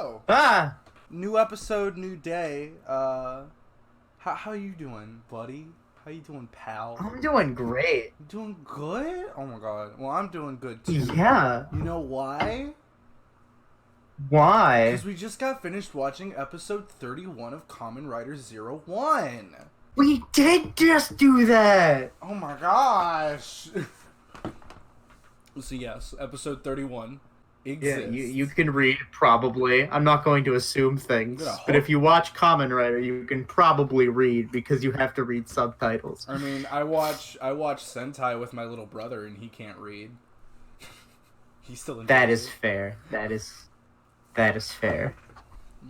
So, Ah! new episode, new day. How you doing, buddy? How you doing, pal? I'm doing great. You doing good? Oh my god. Well, I'm doing good too. Yeah. You know why? Why? Because we just got finished watching episode 31 of Kamen Rider 01. We did just do that! Oh my gosh. So yes, episode 31 exists. Yeah, you can read, probably. I'm not going to assume things. But if you watch Kamen Rider, you can probably read, because you have to read subtitles. I mean, I watch Sentai with my little brother, and he can't read. He's still enjoys That is it. fair. That is fair.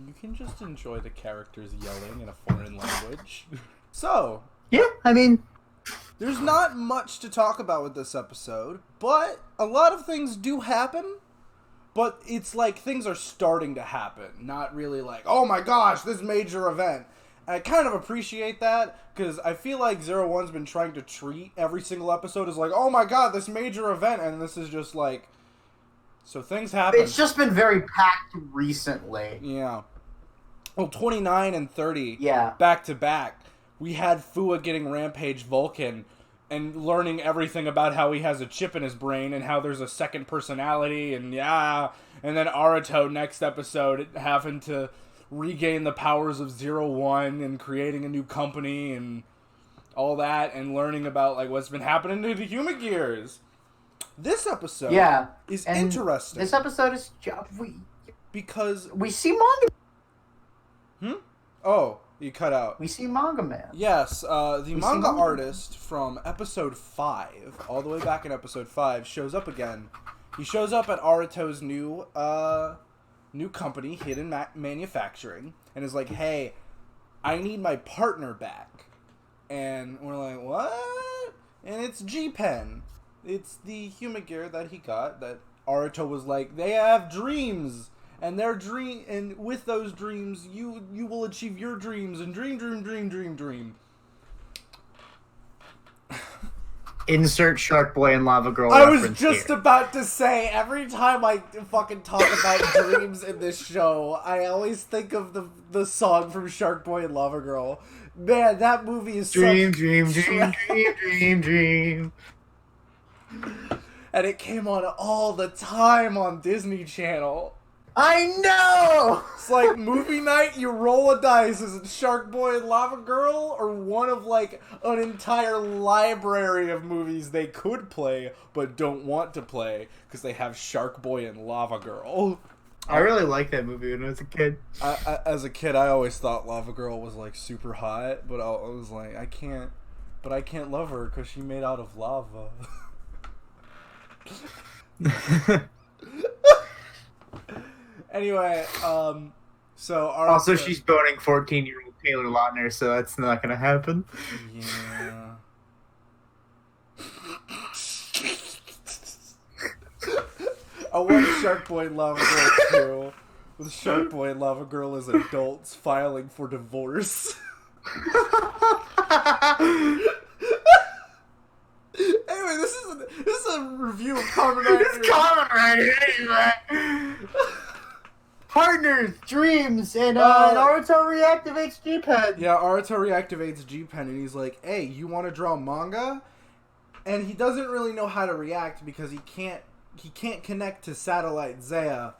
You can just enjoy the characters yelling in a foreign language. So, Yeah, I mean... there's not much to talk about with this episode, but a lot of things do happen. But it's like things are starting to happen, not really like, oh my gosh, this major event. And I kind of appreciate that, because I feel like 01's been trying to treat every single episode as like, oh my god, this major event, and this is just like, so things happen. It's just been very packed recently. Yeah. Well, 29 and 30, Yeah. back to back. We had Fua getting Rampage Vulcan and learning everything about how he has a chip in his brain and how there's a second personality and and then Aruto next episode having to regain the powers of 01 and creating a new company and all that and learning about like what's been happening to the Human Gears. This episode is and interesting. This episode is because we see manga. Oh, you cut out. We see Manga Man. Yes, the manga manga. artist from episode 5, all the way back in episode 5, shows up again. He shows up at Aruto's new company, Hidden Manufacturing, and is like, hey, I need my partner back. And we're like, what? And it's G-Pen. It's the Human Gear that he got, that Aruto was like, they have dreams. And and with those dreams, you will achieve your dreams and dream. Insert Shark Boy and Lava Girl I was reference just here. about to say, every time I fucking talk about dreams in this show, I always think of the song from Shark Boy and Lava Girl. Man, that movie is Dream, such... dream. And it came on all the time on Disney Channel. I know! It's like movie night, you roll a dice. Is it Shark Boy and Lava Girl or one of like an entire library of movies they could play but don't want to play because they have Shark Boy and Lava Girl? I really liked that movie when I was a kid. As a kid, I always thought Lava Girl was like super hot, but I was like, I can't love her because she made out of lava. Anyway, so Also, she's boning 14-year-old Taylor Lautner, so that's not gonna happen. Yeah. I want Shark Boy and Lava Girl 2 with Shark Boy and Lava Girl as adults filing for divorce. Anyway, this is a review of Kamen Rider. It's Kamen Rider anyway! Partners, dreams, and Naruto reactivates G-Pen. Yeah, Aruto reactivates G-Pen and he's like, hey, you want to draw manga? And he doesn't really know how to react because he can't connect to Satellite Zaya.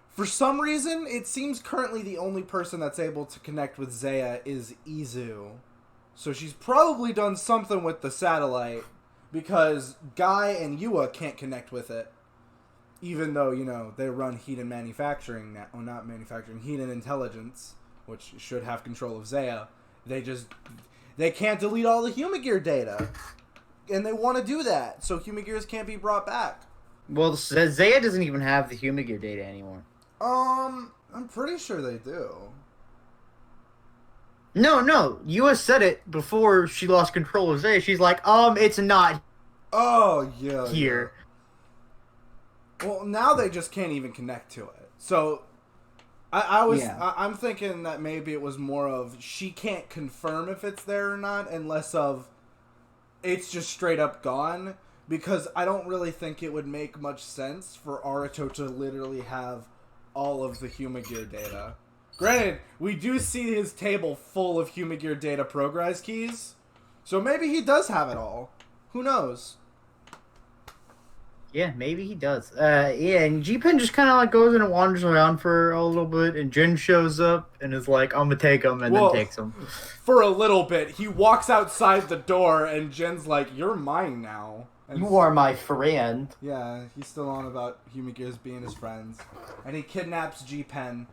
For some reason, it seems currently the only person that's able to connect with Zaya is Izu. So she's probably done something with the satellite because Guy and Yua can't connect with it. Even though, you know, they run Hidden Manufacturing now, well, not manufacturing, Hidden Intelligence, which should have control of Zaya. They can't delete all the Human Gear data. And they want to do that, so Human Gears can't be brought back. Well, Zaya doesn't even have the Human Gear data anymore. I'm pretty sure they do. No, Yua said it before she lost control of Zaya. She's like, it's not Oh, yeah. here. Well, now they just can't even connect to it. So, I'm thinking that maybe it was more of she can't confirm if it's there or not, unless of it's just straight up gone. Because I don't really think it would make much sense for Aruto to literally have all of the Humagear data. Granted, we do see his table full of Humagear data progress keys, so maybe he does have it all. Who knows? Yeah, maybe he does. Yeah, and G-Pen just kind of like goes and wanders around for a little bit, and Jin shows up and is like, "I'm gonna take him," and then takes him. For a little bit, he walks outside the door, and Jin's like, "You're mine now." And You are my friend. Yeah, he's still on about Humagears being his friends, and he kidnaps G-Pen,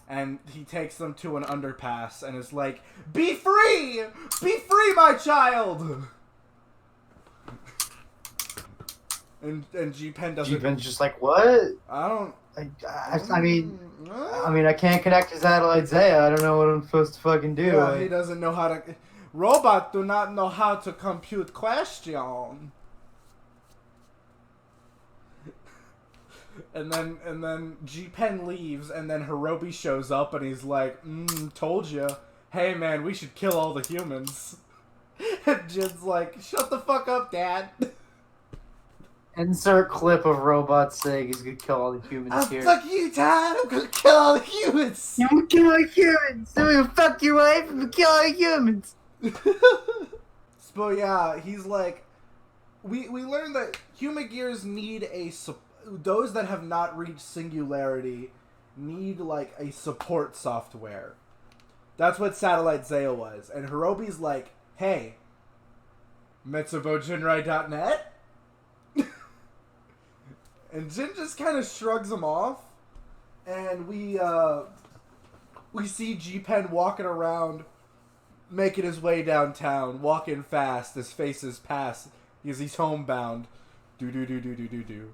and he takes them to an underpass, and is like, "Be free! Be free, my child!" And G-Pen doesn't... G-Pen's just like, what? I don't... I mean, I can't connect to Satellite Zaya. I don't know what I'm supposed to fucking do. Yeah, he doesn't know how to... Robot do not know how to compute question. And then G-Pen leaves, and then Hirobi shows up, and he's like, told you. Hey, man, we should kill all the humans. And Jin's like, shut the fuck up, Dad. Insert clip of robots saying he's gonna kill all the humans here. Fuck you, Dad. I'm gonna kill all the humans. I'm gonna kill all the humans. I'm gonna fuck your wife and gonna kill all the humans. So yeah, he's like, we learned that Humagears need those that have not reached singularity need like a support software. That's what Satellite Zaya was. And Hirobi's like, hey, MetsubouJinrai.net? And Jin just kind of shrugs him off. And we see G-Pen walking around, making his way downtown, walking fast as faces pass because he's homebound. Do do do do do do do.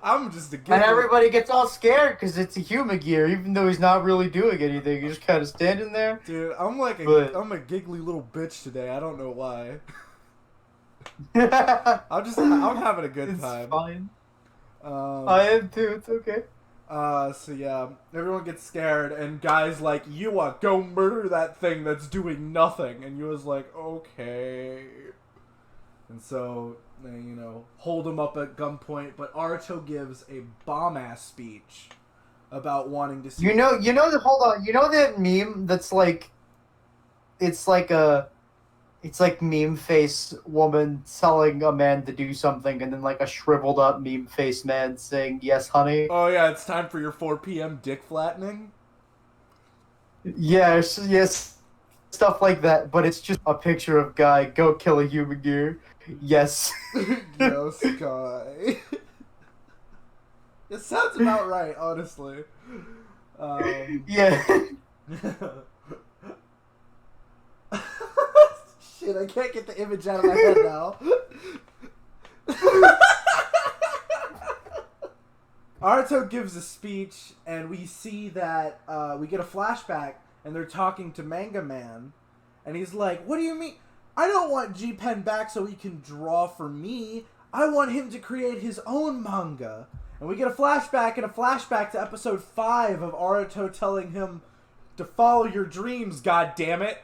I'm just a giggler. And everybody gets all scared because it's a Humagear, even though he's not really doing anything. He's just kind of standing there. Dude, I'm a giggly little bitch today. I don't know why. I'm having a good time. It's fine. I am too. It's okay. So yeah, everyone gets scared, and Guy's like, Yua, go murder that thing that's doing nothing. And Yua's like, okay. And so they, hold him up at gunpoint, but Aruto gives a bomb-ass speech about wanting to see... hold on, you know that meme that's like... It's like meme face woman telling a man to do something, and then like a shriveled up meme face man saying, yes, honey? Oh yeah, it's time for your 4 p.m. dick flattening? Yes, stuff like that, but it's just a picture of Guy, go kill a Humagear. Yes. Yes, Guy. It sounds about right, honestly. Yeah. Shit, I can't get the image out of my head now. Aruto gives a speech, and we see that we get a flashback, and they're talking to Manga Man, and he's like, what do you mean? I don't want G-Pen back so he can draw for me. I want him to create his own manga. And we get a flashback to episode 5 of Aruto telling him to follow your dreams, goddammit.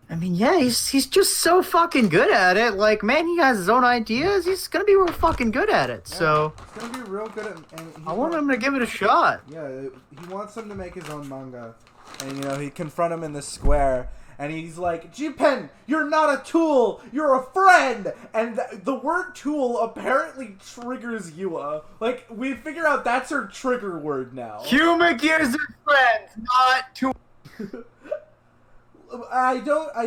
I mean, yeah, he's just so fucking good at it. Like, man, he has his own ideas. He's gonna be real fucking good at it. Yeah, so he's gonna be real good at. And I want him to give it a shot. Yeah, he wants him to make his own manga, and he confront him in the square, and he's like, G-Pen, you're not a tool, you're a friend. And the word tool apparently triggers Yua. Like, we figure out that's her trigger word now. Humagears are friends, not tools. I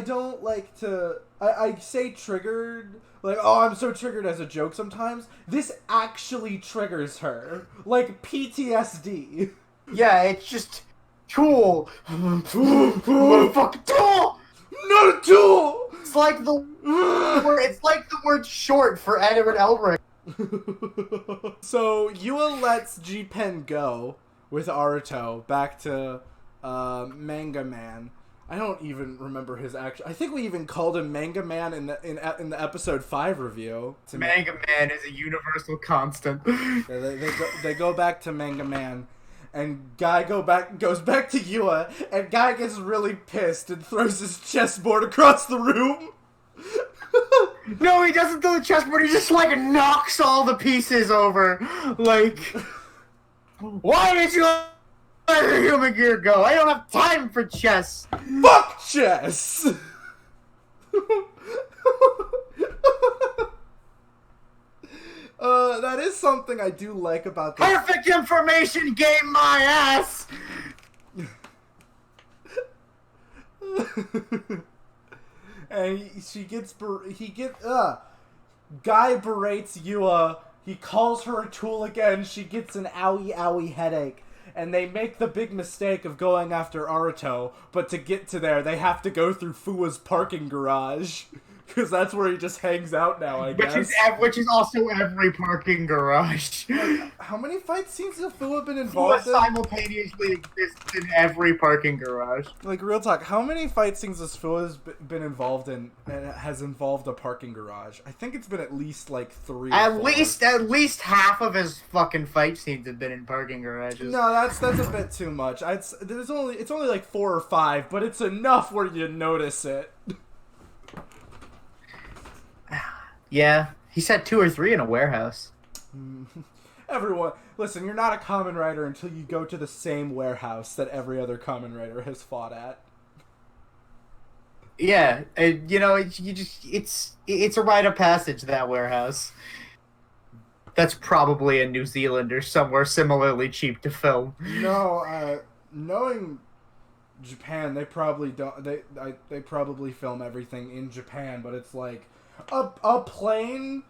don't like to... I say triggered, like, oh, I'm so triggered as a joke sometimes. This actually triggers her. Like, PTSD. Yeah, it's just... Tool! Motherfucking tool! Not a tool! It's like the word short for Edward Elric. So, Yua lets G-Pen go with Aruto back to Manga Man. I don't even remember his actual... I think we even called him Manga Man in the episode 5 review. Manga Man is a universal constant. They go back to Manga Man, and Guy goes back to Yua, and Guy gets really pissed and throws his chessboard across the room. No, he doesn't throw the chessboard. He just like knocks all the pieces over. Like, why did you let the human gear go? I don't have time for chess. Fuck chess. That is something I do like about this. Perfect information game, my ass. And Guy berates Yua. He calls her a tool again. She gets an owie owie headache. And they make the big mistake of going after Aruto. But to get to there, they have to go through Fuwa's parking garage. Because that's where he just hangs out now, I guess. Which is also every parking garage. How many fight scenes has Fuwa been involved in? Simultaneously exists in every parking garage. Like, real talk, how many fight scenes has Fuwa been involved in and has involved a parking garage? I think it's been at least, like, 3 or 4. At least half of his fucking fight scenes have been in parking garages. No, that's a bit too much. It's only like 4 or 5, but it's enough where you notice it. Yeah, he said 2 or 3 in a warehouse. Everyone, listen, you're not a Kamen Rider until you go to the same warehouse that every other Kamen Rider has fought at. Yeah, you know, it's a rite of passage, that warehouse. That's probably in New Zealand or somewhere similarly cheap to film. No, knowing Japan, they probably don't. They probably film everything in Japan, but it's like a plane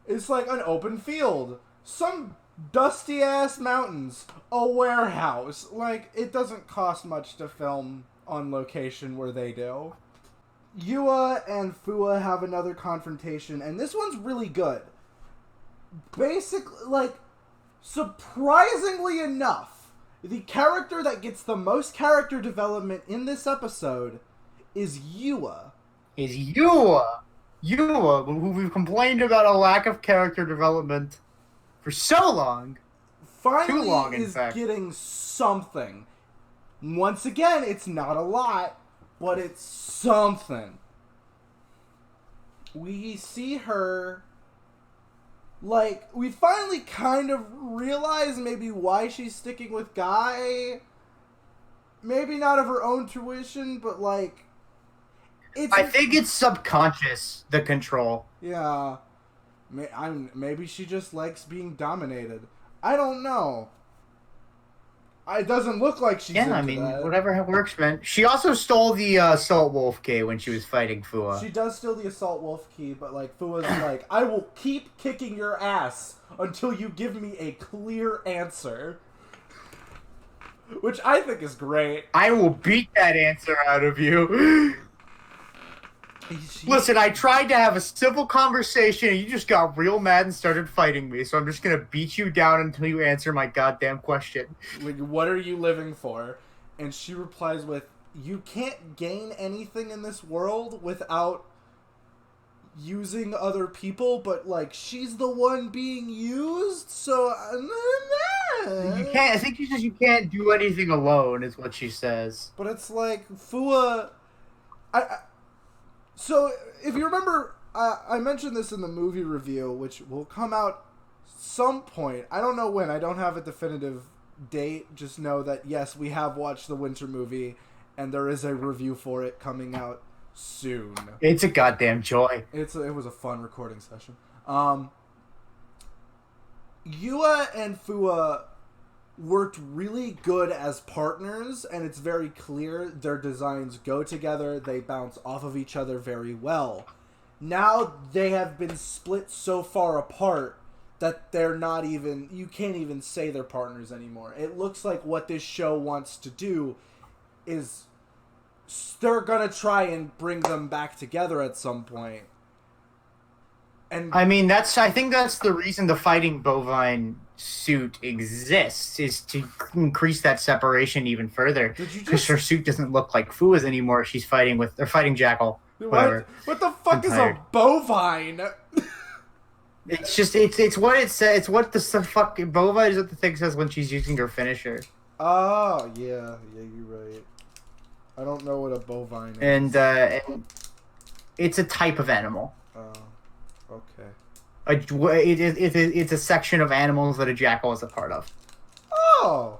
is like an open field, some dusty ass mountains, a warehouse. Like, it doesn't cost much to film on location where they do. Yua and Fuwa have another confrontation, and this one's really good. Basically, like, surprisingly enough, the character that gets the most character development in this episode is Yua. Yua, who we've complained about a lack of character development for so long. Finally, too long, in is fact. getting something. Once again, it's not a lot, but it's something. We see her, like, we finally kind of realize maybe why she's sticking with Guy. Maybe not of her own tuition, but, like, I think it's subconscious, the control. Yeah. Maybe she just likes being dominated. I don't know. It doesn't look like she's into that. Whatever works, man. She also stole the Assault Wolf key when she was fighting Fuwa. She does steal the Assault Wolf key, but, like, Fuwa's like, I will keep kicking your ass until you give me a clear answer. Which I think is great. I will beat that answer out of you. Listen, I tried to have a civil conversation, and you just got real mad and started fighting me, so I'm just gonna beat you down until you answer my goddamn question. Like, what are you living for? And she replies with, you can't gain anything in this world without using other people, but, like, she's the one being used, so... You can't, I think she says you can't do anything alone, is what she says. But it's like, Fuwa... So, if you remember, I mentioned this in the movie review, which will come out some point. I don't know when. I don't have a definitive date. Just know that, yes, we have watched the Winter movie, and there is a review for it coming out soon. It's a goddamn joy. It was a fun recording session. Yua and Fuwa worked really good as partners, and it's very clear their designs go together. They bounce off of each other very well. Now they have been split so far apart that they're not even... You can't even say they're partners anymore. It looks like what this show wants to do is... They're gonna try and bring them back together at some point. And I mean, I think that's the reason the fighting bovine suit exists, is to increase that separation even further. Because her suit doesn't look like Fuwa's anymore. She's fighting Jackal. Whatever. What the fuck is a bovine? It's just it's what it says. It's what the fucking bovine is what the thing says when she's using her finisher. Oh yeah, you're right. I don't know what a bovine is. And it's a type of animal. Okay. It's a section of animals that a jackal is a part of. Oh!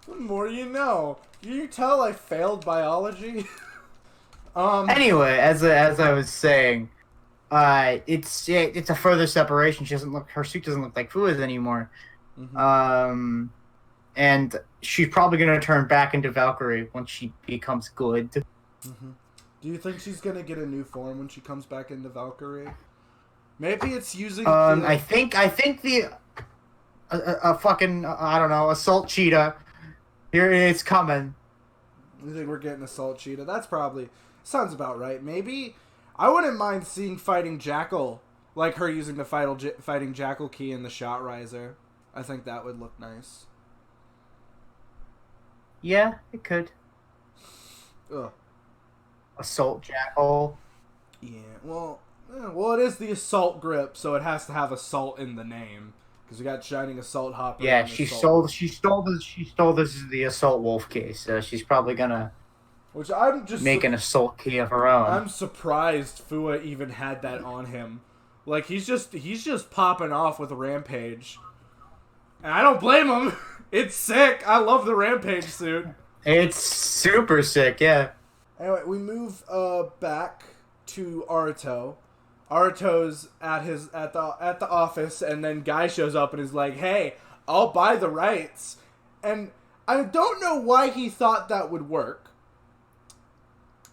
The more you know. You tell I failed biology? Anyway, as I was saying, it's a further separation. Her suit doesn't look like Fua's anymore. Mhm. And she's probably gonna turn back into Valkyrie once she becomes good. Mhm. Do you think she's gonna get a new form when she comes back into Valkyrie? Maybe it's using I think the fucking I don't know, assault cheetah. Here it's coming. You think we're getting Assault Cheetah? That's probably... Sounds about right. Maybe... I wouldn't mind seeing Fighting Jackal. Like her using the Fighting Jackal key in the Shot Riser. I think that would look nice. Yeah, it could. Ugh. Assault jackal. Yeah, well, it is the Assault Grip, so it has to have Assault in the name. Because we got Shining Assault Hopper. Yeah, she stole the assault wolf case. So she's probably gonna Which I'm just make an assault key of her own. I'm surprised Fua even had that on him. Like he's just popping off with a Rampage. And I don't blame him. It's sick. I love the Rampage suit. It's super sick, yeah. Anyway, we move back to Aruto. Aruto's at the office, and then Guy shows up and is like, "Hey, I'll buy the rights." And I don't know why he thought that would work,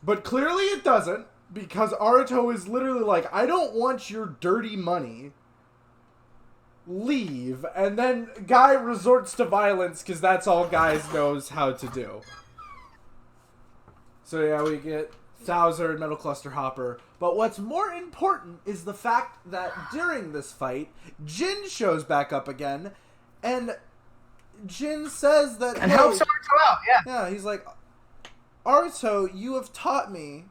but clearly it doesn't, because Aruto is literally like, "I don't want your dirty money. Leave." And then Guy resorts to violence because that's all Guy knows how to do. So yeah, we get Thouser and Metal Cluster Hopper. But what's more important is the fact that during this fight, Jin shows back up again, and Jin says that... And helps Aruto out, yeah. Yeah, he's like, "Aruto, you have taught me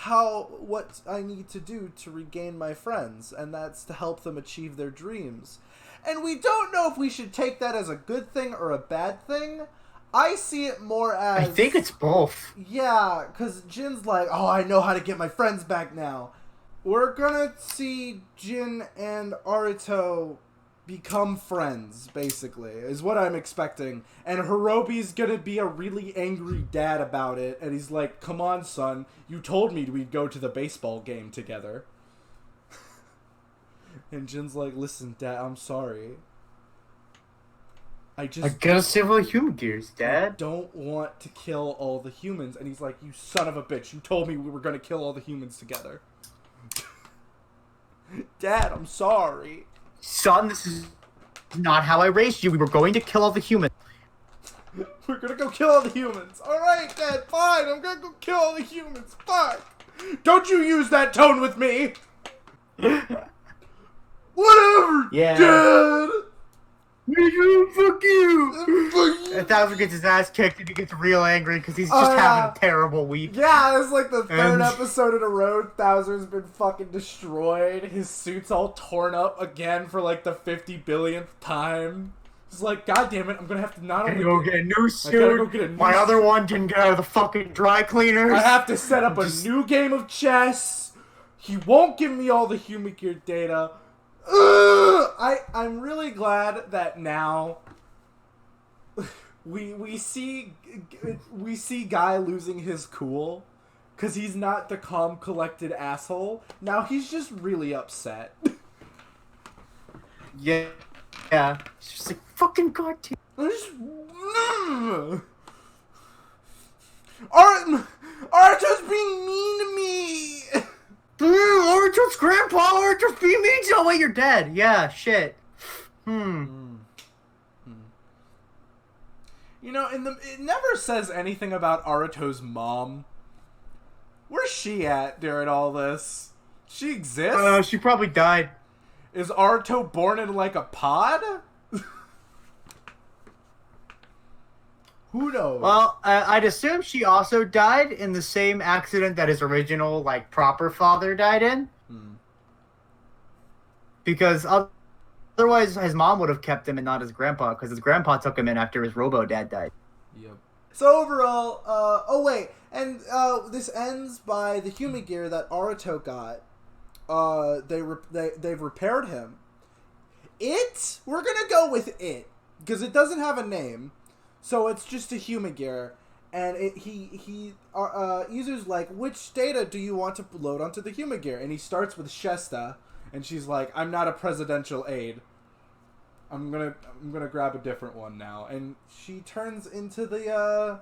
what I need to do to regain my friends, and that's to help them achieve their dreams." And we don't know if we should take that as a good thing or a bad thing. I see it more as... I think it's both. Yeah, because Jin's like, "Oh, I know how to get my friends back now." We're gonna see Jin and Aruto become friends, basically, is what I'm expecting. And Hirobi's gonna be a really angry dad about it, and he's like, "Come on, son, you told me we'd go to the baseball game together." And Jin's like, "Listen, Dad, I'm sorry. I gotta save all the human gears, Dad. I don't want to kill all the humans." And he's like, "You son of a bitch, you told me we were gonna kill all the humans together." "Dad, I'm sorry." "Son, this is not how I raised you. We were going to kill all the humans." "We're gonna go kill all the humans." "Alright, Dad, fine, I'm gonna go kill all the humans, fine. Don't you use that tone with me." "Whatever, Yeah. Dad." Fuck you! Fuck you. And Thouser gets his ass kicked and he gets real angry because he's just having a terrible week. Yeah, it's like the third And- episode in a row. Thouser's been fucking destroyed. His suit's all torn up again for like the 50 billionth time. He's like, "God damn it, I'm gonna have to not I only gotta go get a new I gotta suit. go get a new My other suit. one didn't get out of the fucking dry cleaners. I have to set up a new game of chess. He won't give me all the human gear data. Ugh! I'm really glad that now we see Guy losing his cool because he's not the calm, collected asshole. Now he's just really upset. Yeah. Yeah. It's just like, fucking goddamn. Arto's being mean to me. Archer's grandpa, Archer's being mean. Oh wait, you're dead. Yeah, shit. You know, it never says anything about Aruto's mom. Where's she at during all this? She exists? She probably died. Is Aruto born in like a pod? Who knows? Well, I'd assume she also died in the same accident that his original, like, proper father died in. Because otherwise his mom would have kept him and not his grandpa, because his grandpa took him in after his robo-dad died. Yep. So overall, oh wait, and this ends by the human gear that Aruto got they've repaired him. We're gonna go with it because it doesn't have a name, so it's just a Humagear. And Izu's like, which data do you want to load onto the Humagear? And he starts with Shesta, and she's like, I'm not a presidential aide. I'm gonna grab a different one now. And she turns into the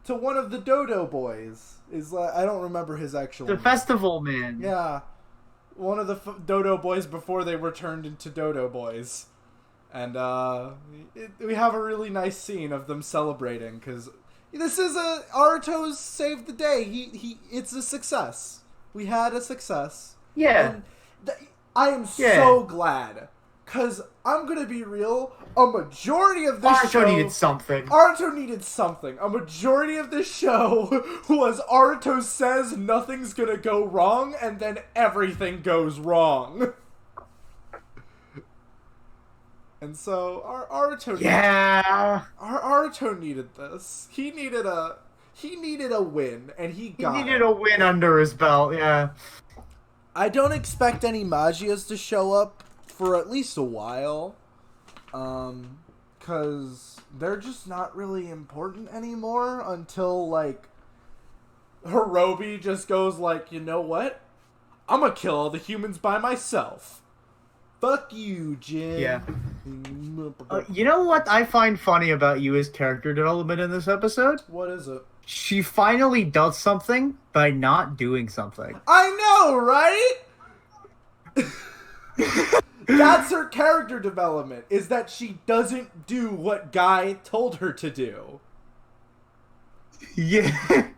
to one of the Dodo boys. I don't remember his actual name. Festival man. Yeah, one of the Dodo boys before they were turned into Dodo boys. And we have a really nice scene of them celebrating because this is Aruto's saved the day. It's a success. We had a success. Yeah. And I am so glad. Because I'm going to be real, a majority of this show... Aruto needed something. A majority of this show was Aruto says nothing's going to go wrong, and then everything goes wrong. And so, Aruto... Yeah! Aruto needed this. He needed a win, and he got it. He needed a win under his belt, yeah. I don't expect any Magias to show up for at least a while, because they're just not really important anymore until, like, Hirobi just goes like, you know what? I'm gonna kill all the humans by myself. Fuck you, Jin. Yeah. You know what I find funny about Yua's character development in this episode? What is it? She finally does something by not doing something. I know, right? That's her character development, is that she doesn't do what Guy told her to do. Yeah.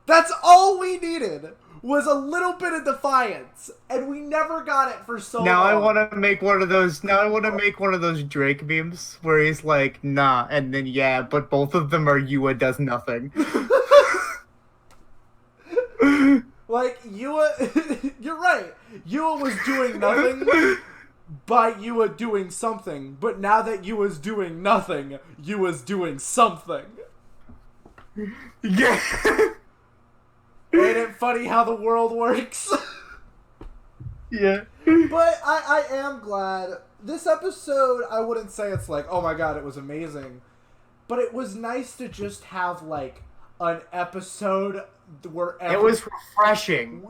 That's all we needed, was a little bit of defiance, and we never got it for so long. Now I want to make one of those Drake memes where he's like, nah, and then yeah, but both of them are Yua does nothing. Like, Yua... You're right. Yua was doing nothing by Yua doing something. But now that Yua's doing nothing, Yua's doing something. Yeah. Ain't it funny how the world works? Yeah. But I am glad. This episode, I wouldn't say it's like, oh my god, it was amazing. But it was nice to just have, like, an episode... It was refreshing.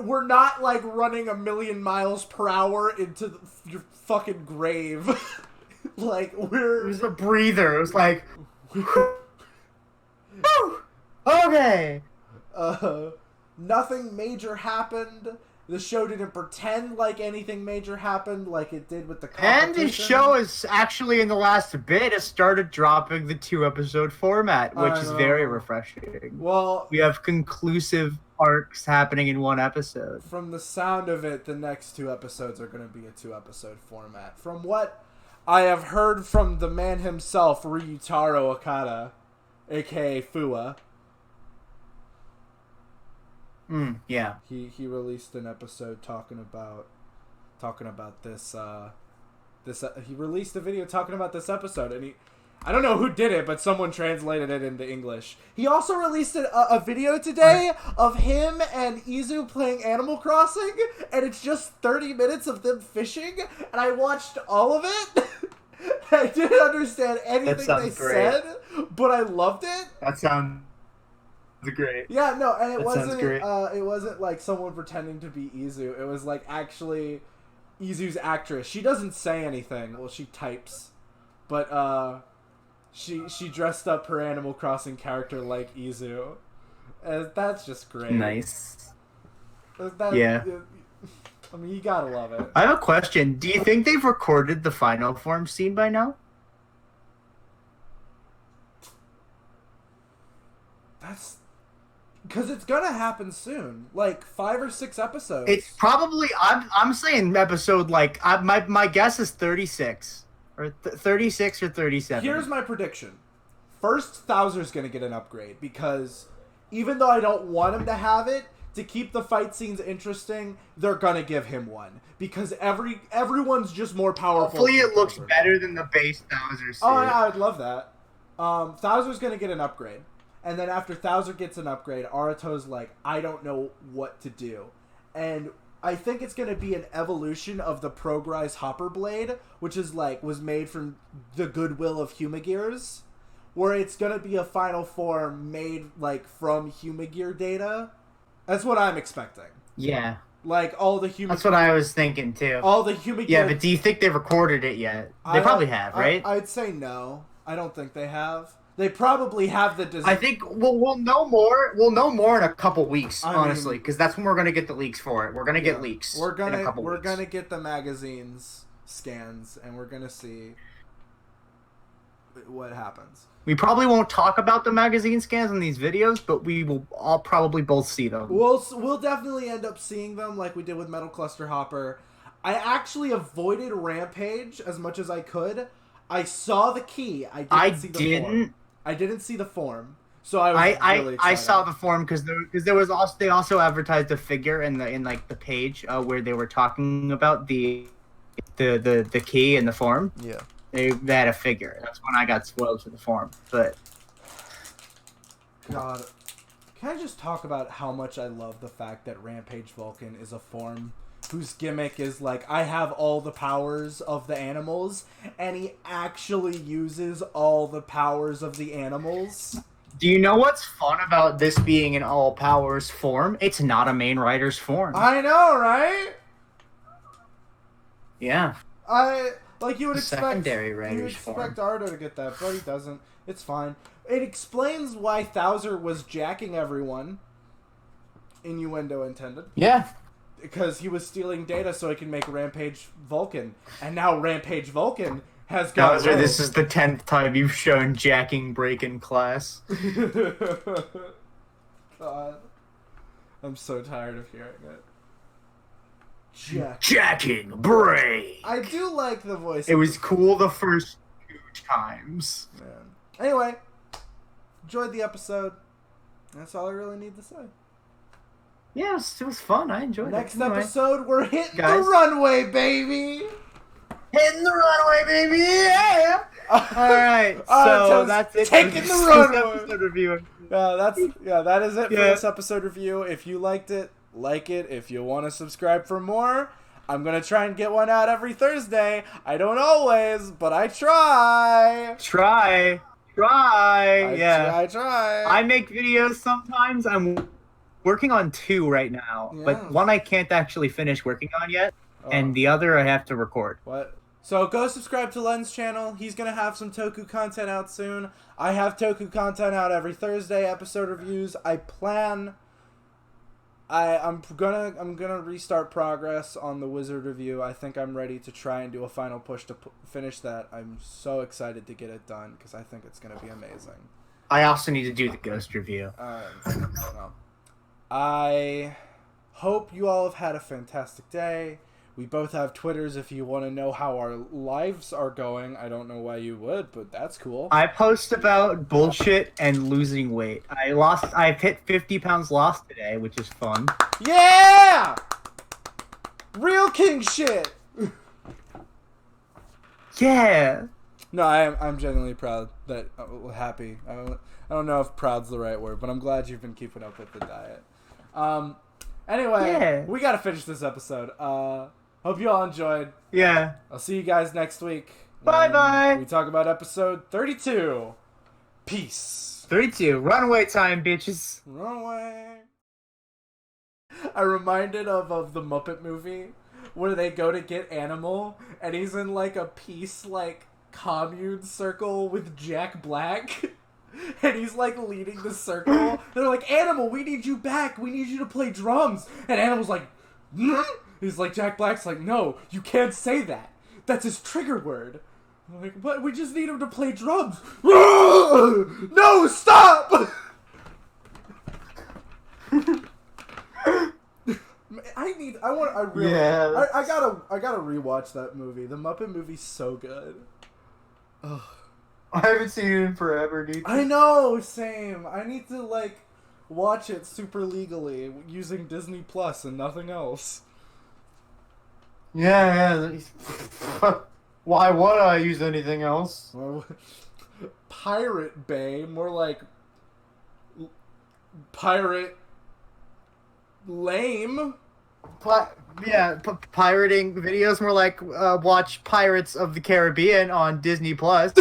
We're not like running 1,000,000 miles per hour into your fucking grave. Like It was a breather. It was like, okay. Nothing major happened. The show didn't pretend like anything major happened like it did with the competition. And the show is actually, in the last bit, has started dropping the 2-episode format, which is very refreshing. Well, we have conclusive arcs happening in one episode. From the sound of it, the next 2 episodes are going to be a 2-episode format. From what I have heard from the man himself, Ryutaro Okada, aka Fua. Yeah. He released an episode talking about this. He released a video talking about this episode, and I don't know who did it, but someone translated it into English. He also released a video today of him and Izu playing Animal Crossing, and it's just 30 minutes of them fishing, and I watched all of it. I didn't understand anything they said, but I loved it. That sounds great. Yeah, no, and it wasn't like someone pretending to be Izu. It was like actually Izu's actress. She doesn't say anything. Well, she types. But she dressed up her Animal Crossing character like Izu. And that's just great. Nice. Yeah. I mean, you gotta love it. I have a question. Do you think they've recorded the final form scene by now? That's... Because it's gonna happen soon, like 5 or 6 episodes. It's probably I'm saying episode like my guess is 36 or 36 or 37. Here's my prediction: first, Thouser's gonna get an upgrade because even though I don't want him to have it, to keep the fight scenes interesting, they're gonna give him one because everyone's just more powerful. Hopefully, it looks better than the base Thouser suit. Oh, yeah, I would love that. Thouser's gonna get an upgrade. And then after Thouser gets an upgrade, Aruto's like, I don't know what to do. And I think it's going to be an evolution of the Progrise Hopper Blade, which is like, was made from the goodwill of Humagears, where it's going to be a final form made like from Humagear data. That's what I'm expecting. Yeah. Like all the Humagear. That's what I was thinking too. All the Humagear. Yeah, but do you think they've recorded it yet? They probably have, right? I'd say no. I don't think they have. They probably have the design. I think we'll know more. We'll know more in a couple weeks, honestly, because that's when we're gonna get the leaks for it. We're gonna get leaks. We're gonna get the magazines scans, and we're gonna see what happens. We probably won't talk about the magazine scans in these videos, but we will all probably both see them. We'll definitely end up seeing them, like we did with Metal Cluster Hopper. I actually avoided Rampage as much as I could. I saw the key. I didn't see the form. I didn't see the form, so I was really excited. I saw the form because there was also they also advertised a figure in the page where they were talking about the key and the form. Yeah, they had a figure. That's when I got spoiled for the form. But God, can I just talk about how much I love the fact that Rampage Vulcan is a form whose gimmick is like, I have all the powers of the animals, and he actually uses all the powers of the animals. Do you know what's fun about this being an all powers form? It's not a main rider's form. I know, right? Yeah. You would expect secondary rider's expect Ardo to get that, but he doesn't. It's fine. It explains why Thouser was jacking everyone. Innuendo intended. Yeah. Because he was stealing data so he can make Rampage Vulcan. And now Rampage Vulcan has got... Thouser, this is the 10th time you've shown jacking break in class. God. I'm so tired of hearing it. Jacking break! I do like the voice. It was cool the first 2 times. Man. Anyway, enjoyed the episode. That's all I really need to say. Yeah, it was fun. I enjoyed it. Next episode, we're hitting the runway, baby! Hitting the runway, baby! Yeah! Alright, so that's it. Taking the runway! Episode review. That is it for this episode review. If you liked it, like it. If you want to subscribe for more, I'm going to try and get one out every Thursday. I don't always, but I try. Try. I try. I make videos sometimes. I'm working on 2 right now, but one I can't actually finish working on yet, and the other I have to record. What? So go subscribe to Len's channel. He's gonna have some Toku content out soon. I have Toku content out every Thursday, episode reviews. I'm gonna restart progress on the Wizard review. I think I'm ready to try and do a final push to finish that. I'm so excited to get it done because I think it's gonna be amazing. I also need to do the Ghost review. I hope you all have had a fantastic day. We both have Twitters if you want to know how our lives are going. I don't know why you would, but that's cool. I post about bullshit and losing weight. I've hit 50 pounds lost today, which is fun. Yeah! Real king shit! Yeah! No, I'm genuinely proud that, happy. I don't know if proud's the right word, but I'm glad you've been keeping up with the diet. Anyway, we gotta finish this episode. Hope you all enjoyed. Yeah. I'll see you guys next week. Bye-bye. We talk about episode 32. Peace. 32. Runaway time, bitches. Runaway. I reminded of the Muppet movie where they go to get Animal and he's in like a peace commune circle with Jack Black. And he's like leading the circle. They're like, Animal, we need you back. We need you to play drums. And Animal's like, he's like, Jack Black's like, no, you can't say that. That's his trigger word. I'm like, but we just need him to play drums. No, stop! I gotta rewatch that movie. The Muppet movie's so good. Ugh. I haven't seen it in forever, dude. I know, same. I need to watch it super legally using Disney Plus and nothing else. Yeah. Why would I use anything else? Pirate Bay, more like pirate lame. Pirating videos more like watch Pirates of the Caribbean on Disney Plus.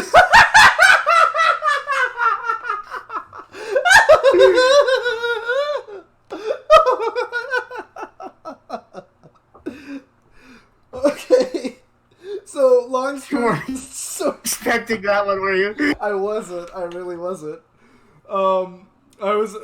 Okay. So long story. So expecting that one, were you? I wasn't. I really wasn't. I was